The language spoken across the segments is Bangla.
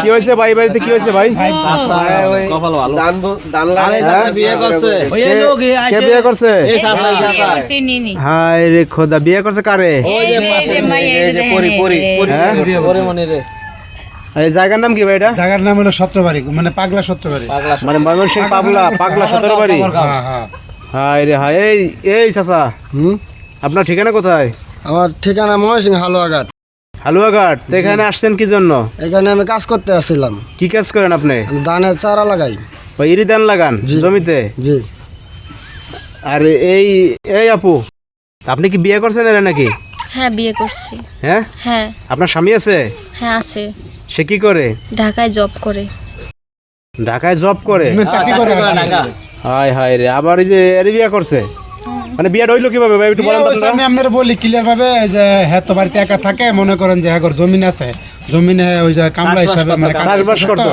কি হয়েছে ভাই বাড়িতে কি হয়েছে ভাই? কে বিয়ে করছে? হায় রে খোদা, বিয়ে করছে কারে? এই জায়গার নাম কি ভাই? এটা জায়গার নাম হলো সত্রবাড়ি, মানে পাগলা সত্রবাড়ি, মানে ময়মনসিংহ পাগলা সত্রবাড়ি। হায় রে হায়। এই চাচা, আপনার ঠিকানা কোথায়? আমার ঠিকানা ময়মনসিংহ হালুয়াঘাট। হালুয়াঘাট। তো এখানে আসছেন কি জন্য? এখানে আমি কাজ করতে আসছিলাম। কি কাজ করেন আপনি? আমি ধানের চারা লাগাই। বা ইরি ধান লাগান জমিতে? জি। আর এই আপু, আপনি কি বিয়ে করছেন এর নাকি? হ্যাঁ, বিয়ে করছি। হ্যাঁ হ্যাঁ। আপনার স্বামী আছে? হ্যাঁ আছে। সে কি করে? ঢাকায় জব করে। ঢাকায় জব করে? চাকরি করে। হায় হায় রে, আবার এই যে এর বিয়ে করছে, মানে বিয়েটা হইলো কিভাবে ভাই একটু বলেন তো? আমি আপনার বলি ক্লিয়ার ভাবে যে হ্যাঁ তো বাড়িতে একা থাকে, মনে করেন যে হ্যাঁ জমিন আছে, জমিনে ওই যে কামলা হিসাবে মানে চাষবাস করতো।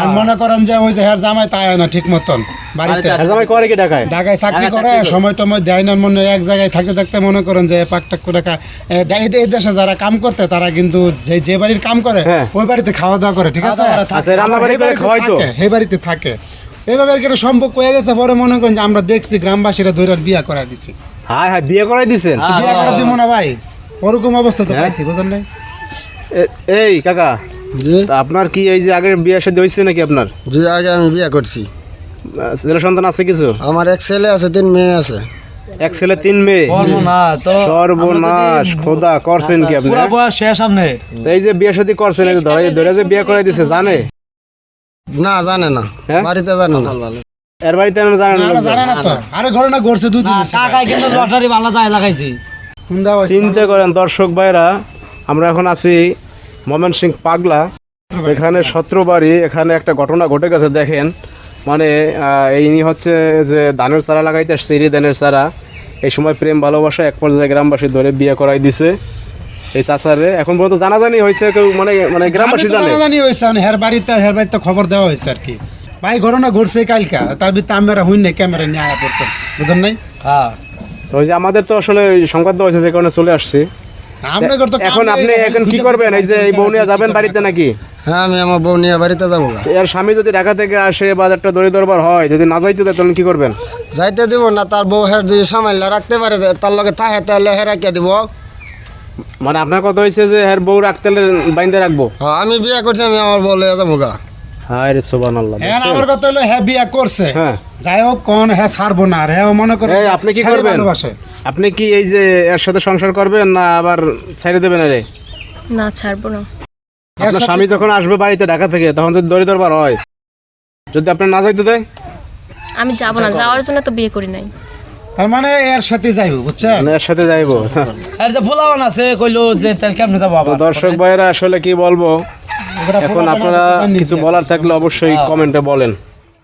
আর মনে করেন যে ওই যে হ্যাঁ জামাই তাই না ঠিক মতন বাড়িতে। জামাই করে কি ঢাকায়? ঢাকায় চাকরি করে, সময় টময় দেয় না, মনে এক জায়গায় থাকতে থাকতে মনে করেন যে পাকটাক করে এই দেশে যারা কাম করতে তারা কিন্তু যে বাড়ির কাম করে ওই বাড়িতে খাওয়া দাওয়া করে, ঠিক আছে? রান্না বাড়ি করে খাওয়াই তো, সেই বাড়িতে থাকে। এইভাবে আর কি একটা সম্পর্ক হয়ে গেছে। পরে মনে করেন যে আমরা দেখছি গ্রামবাসীরা ধরে বিয়ে করাই দিছি। হ্যাঁ হ্যাঁ, বিয়ে করাই দিছেন? বিয়ে করে দিব না ভাই, ওরকম অবস্থা তো পাইছি, বুঝলেন নাই? এই কাকা, জি। আপনার কি এই যে আগের বিয়ে শাদী হয়েছে নাকি আপনার? জি, আগে আমি বিয়ে করছি। ছেলে সন্তান আছে কিছু? আমার এক ছেলে আছে, 3 মেয়ে আছে। এক ছেলে 3 মেয়ে? সর্বনাশ, খোদা, করছেন কি আপনি? এই যে বিয়ে শাদী করছেন, ধরে যে বিয়ে করাই দিছে, জানে না? জানে না, বাড়িতে জানে না। এর বাড়িতে জানে না তো। আরে ঘরে না ঘরছে 2 দিন চিন্তা করেন দর্শক ভাইরা, আমরা এখন আছি ময়মনসিংহ পাগলা, এখানে সত্রবাড়ি। এখানে একটা ঘটনা ঘটে গেছে, দেখেন। মানে ইনি হচ্ছে যে ধানের চারা লাগাইতে আসছে, ইরি ধানের চারা। এই সময় প্রেম ভালোবাসা এক পর্যায়ে গ্রামবাসী ধরে বিয়ে করাই দিছে এই চাচারে। এখন পর্যন্ত জানাজানি হয়েছে, কেউ মানে গ্রামবাসী জানাজানি হয়েছে, হের বাড়িতে খবর দেওয়া হয়েছে আর কি। ভাই ঘটনা ঘটছে কালকা, তার ভিতরে আমরা হইন না, ক্যামেরা নিয়ে আয়া পড়ছে, বুঝলেন নাই? হ্যাঁ, ওই যে আমাদের তো আসলে সংবাদ দেওয়া হয়েছে, যে কারণে চলে আসছি। এখন আপনি এখন কি করবেন? এই যে এই বৌনিয়া যাবেন বাড়িতে নাকি? হ্যাঁ, আমি আমার বউ নিয়ে বাড়িতে যাবো। এর স্বামী যদি ঢাকা থেকে আসে বা একটা দড়ি দরবার হয়, যদি না যাইতে দেয় তখন কি করবেন? যাইতে দিব না। তার বউ হ্যাঁ যদি সামাইলা রাখতে পারে, তার লগে থাকে, তাহলে হ্যাঁ রাখিয়ে দিব। মানে আপনার কথা হয়েছে যে হ্যাঁ বউ রাখতে বাইন্দে রাখবো? হ্যাঁ, আমি বিয়ে করছি, আমি আমার বউ লয়ে যাবো গা। হায় রে সুবহানাল্লাহ। হ্যাঁ, আমার কথা হলো হ্যাঁ বিয়ে করছে, যাই হোক কোন হ্যাঁ ছাড়বো না। আর হ্যাঁ মনে করে আপনি কি করবেন? আপনি কি এই যে এর সাথে সংসার করবেন না আবার ছেড়ে দেবেন? আরে না, ছাড়বো না। আপনার স্বামী যখন আসবে বাড়িতে ঢাকা থেকে, তখন যদি দড়ি দরবার হয়, যদি আপনি না যাইতে দেয়? আমি যাবো না, যাওয়ার জন্য তো বিয়ে করি নাই। তার মানে এর সাথে যাইবো, বুঝছেন? এর সাথে যাইবো। দর্শক ভাইরা আসলে কি বলবো, এখন আপনারা কিছু বলার থাকলে অবশ্যই কমেন্টে বলেন।